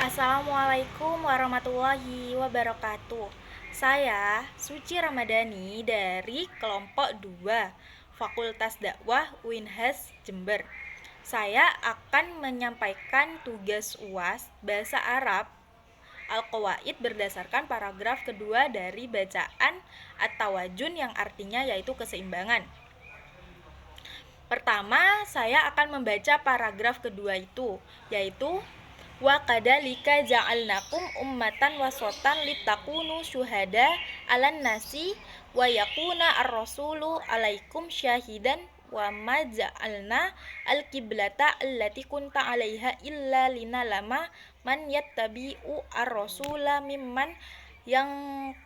Assalamualaikum warahmatullahi wabarakatuh. Saya Suci Ramadhani dari kelompok 2 Fakultas Dakwah Unhas Jember. Saya akan menyampaikan tugas UAS Bahasa Arab Al-Qawaid berdasarkan paragraf kedua dari bacaan At-Tawajun yang artinya yaitu keseimbangan. Pertama, saya akan membaca paragraf kedua itu, yaitu wa kadzalika ja'alnakum ummatan wasatan litakunu syuhada 'alan nasi wa yakuna ar-rasulu 'alaikum syahidan wa ma ja'alna al-qiblata allati kunta 'alaiha illa linalama man yattabi'u ar-rasula mimman yang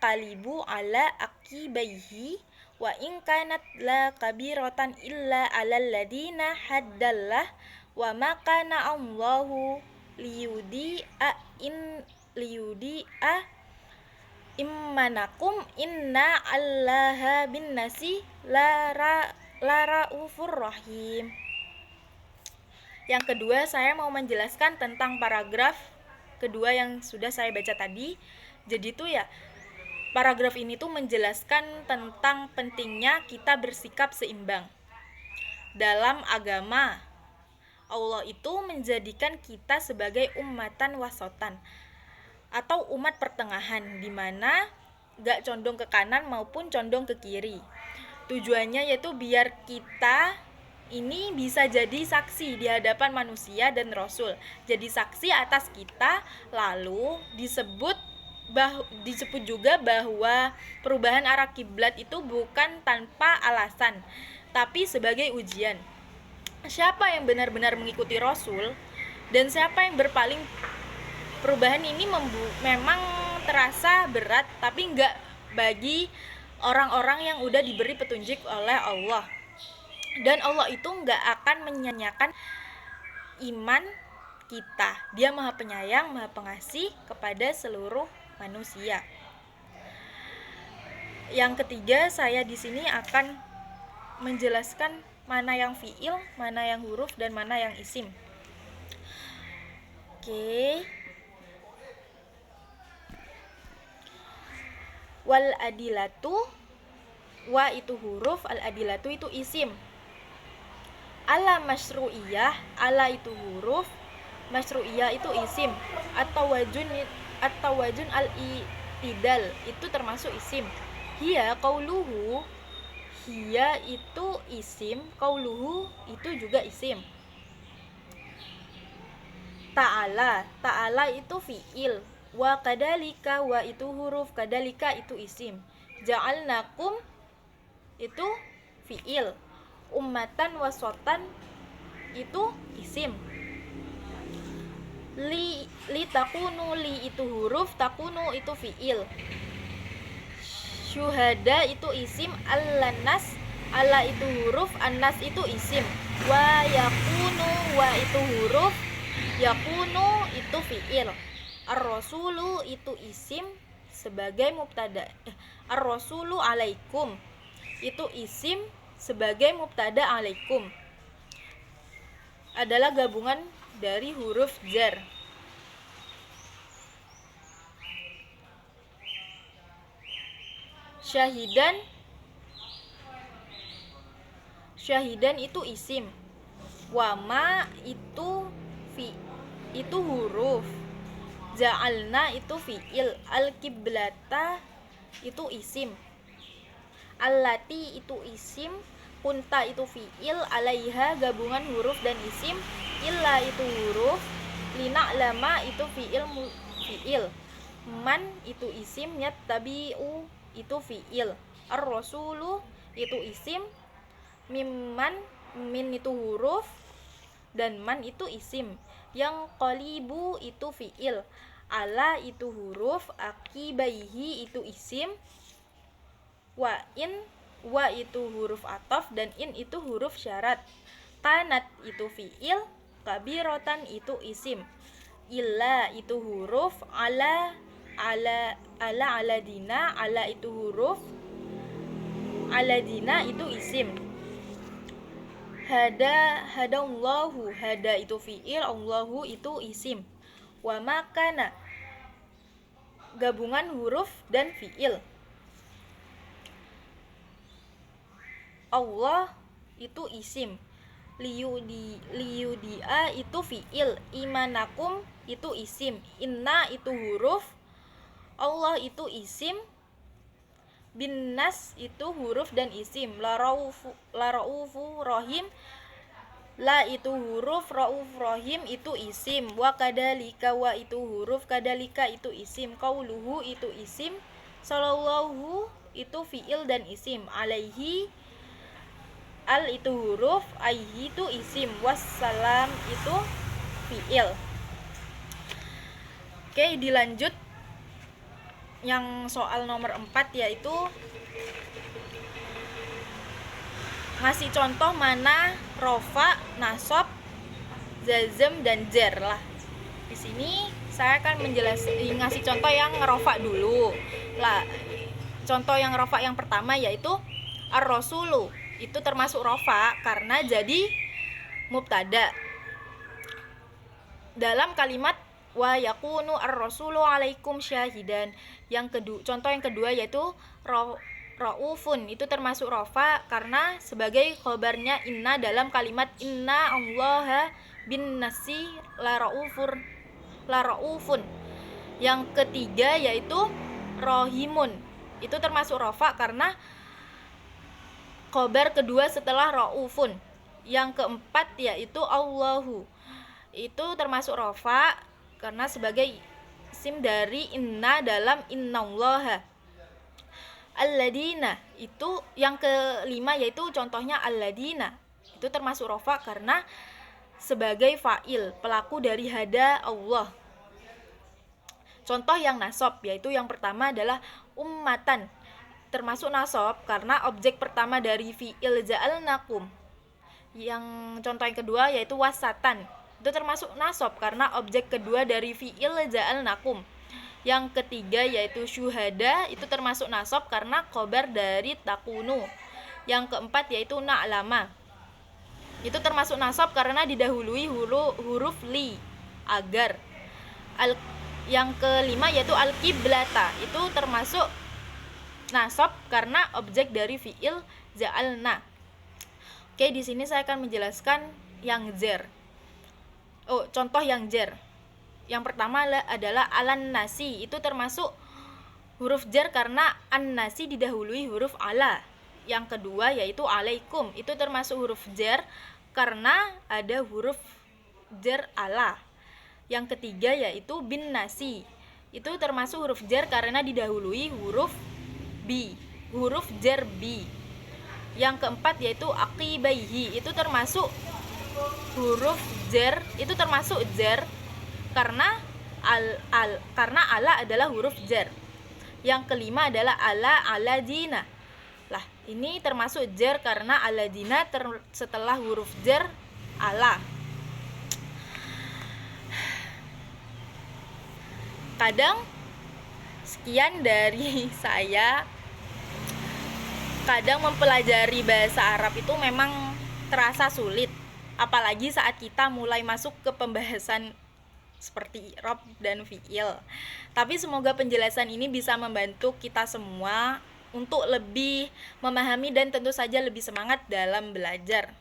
qalibu 'ala aqibaihi wa in kanat la kabiratan illa 'alal ladina haddallah wa ma kana Allahu liyudi'a immanakum inna allaha bin nasi laraufur rahim. Yang kedua, saya mau menjelaskan tentang paragraf kedua yang sudah saya baca tadi. Jadi itu ya, paragraf ini tuh menjelaskan tentang pentingnya kita bersikap seimbang dalam agama. Allah itu menjadikan kita sebagai ummatan wasotan atau umat pertengahan, di mana gak condong ke kanan maupun condong ke kiri. Tujuannya yaitu biar kita ini bisa jadi saksi di hadapan manusia dan Rasul, jadi saksi atas kita. Lalu disebut juga bahwa perubahan arah kiblat itu bukan tanpa alasan, tapi sebagai ujian. Siapa yang benar-benar mengikuti Rasul dan siapa yang berpaling. Perubahan ini memang terasa berat, tapi enggak bagi orang-orang yang udah diberi petunjuk oleh Allah. Dan Allah itu enggak akan menyanyiakan iman kita. Dia Maha Penyayang, Maha Pengasih kepada seluruh manusia. Yang ketiga, saya di sini akan menjelaskan mana yang fiil, mana yang huruf, dan mana yang isim. Oke. Wal adilatu, wa itu huruf, al adilatu itu isim. Ala masyru'iyah, ala itu huruf, masyru'iyah itu isim. At-tawajun al-i'tidal itu termasuk isim. Hiya qauluhu, hiya itu isim, qauluhu itu juga isim. Ta'ala, ta'ala itu fi'il. Wa kadalika, wa itu huruf, kadalika itu isim. Ja'alnakum itu fi'il. Ummatan wasotan itu isim. Li takunu, li itu huruf, takunu itu fi'il. Syuhada itu isim, al-nas, ala itu huruf, an-nas itu isim. Wa yakunu, wa itu huruf, yakunu itu fi'il. Ar-rasulu itu isim sebagai mubtada. Ar-rasulu alaikum itu isim sebagai mubtada alaikum. Adalah gabungan dari huruf jar. Syahidan itu isim. Wama itu huruf. Ja'alna itu fi'il. Al-kiblata itu isim. Allati itu isim. Kunta itu fi'il. Alaiha gabungan huruf dan isim. Illa itu huruf. Lina'lama itu fi'il. Man itu isim. Yattabi'u itu fi'il. Ar-rasulu itu isim. Mimman, min itu huruf, dan man itu isim. Yang qalibu itu fi'il. Ala itu huruf, akibaihi itu isim. Wa itu huruf ataf, dan in itu huruf syarat. Kanat itu fi'il, kabirotan itu isim. Illa itu huruf, aladina, ala itu huruf, aladina itu isim. Hadallahu, hada itu fi'il, Allahu itu isim. wa makana gabungan huruf dan fiil. Allah itu isim, liyudia itu fiil, imanakum itu isim, inna itu huruf, Allah itu isim, binnas itu huruf dan isim, laraufu rohim, la itu huruf, rauf rohim itu isim, wa kadalika wa itu huruf, kadalika itu isim, qauluhu itu isim, sallallahu itu fiil dan isim, alaihi al itu huruf, aihi itu isim, wassalam itu fiil. Oke, dilanjut yang soal nomor 4, yaitu ngasih contoh mana rofa, nasab, jazm dan jar lah. Di sini saya akan ngasih contoh yang rofa dulu. Lah, contoh yang rofa yang pertama yaitu ar-rasulu. Itu termasuk rofa karena jadi mubtada. Dalam kalimat wa yakunu ar-rasulu alaikum syahidan. Contoh yang kedua yaitu raufun, itu termasuk rofa karena sebagai khobarnya inna dalam kalimat inna allaha bin nasi la raufun. Yang ketiga yaitu rohimun, itu termasuk rofa karena khobar kedua setelah raufun. Yang keempat yaitu Allahu, itu termasuk rofa karena sebagai isim dari inna dalam innallaha. Alladina, itu yang kelima yaitu contohnya alladina, itu termasuk rofa karena sebagai fa'il, pelaku dari hada Allah. Contoh yang nasab yaitu yang pertama adalah ummatan, termasuk nasab karena objek pertama dari fi'il ja'alnakum. Yang contoh yang kedua yaitu wasatan, itu termasuk nasab karena objek kedua dari fi'il ja'alnakum. Yang ketiga yaitu syuhada, itu termasuk nasab karena khobar dari takunu. Yang keempat yaitu na'lama, itu termasuk nasab karena didahului huruf li, agar. Yang kelima yaitu al-qiblata, itu termasuk nasab karena objek dari fi'il ja'alna. Oke, di sini saya akan menjelaskan yang jar. Contoh yang jar. Yang pertama adalah alan nasi, itu termasuk huruf jar karena an nasi didahului huruf ala. Yang kedua yaitu alaikum, itu termasuk huruf jar karena ada huruf jar ala. Yang ketiga yaitu bin nasi, itu termasuk huruf jar karena didahului huruf jar bi. Yang keempat yaitu aqibaihi, itu termasuk huruf jar, itu termasuk jar karena karena ala adalah huruf jar. Yang kelima adalah aladina. Lah, ini termasuk jar karena aladina setelah huruf jar ala. Kadang sekian dari saya. Kadang mempelajari bahasa Arab itu memang terasa sulit, apalagi saat kita mulai masuk ke pembahasan seperti i'rab dan fi'il. Tapi semoga penjelasan ini bisa membantu kita semua untuk lebih memahami dan tentu saja lebih semangat dalam belajar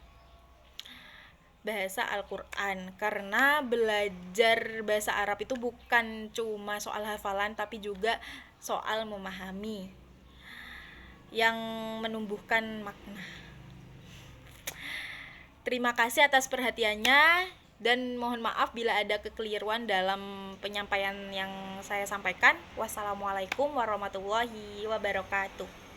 bahasa Al-Quran. Karena belajar bahasa Arab itu bukan cuma soal hafalan, tapi juga soal memahami yang menumbuhkan makna. Terima kasih atas perhatiannya dan mohon maaf bila ada kekeliruan dalam penyampaian yang saya sampaikan. Wassalamualaikum warahmatullahi wabarakatuh.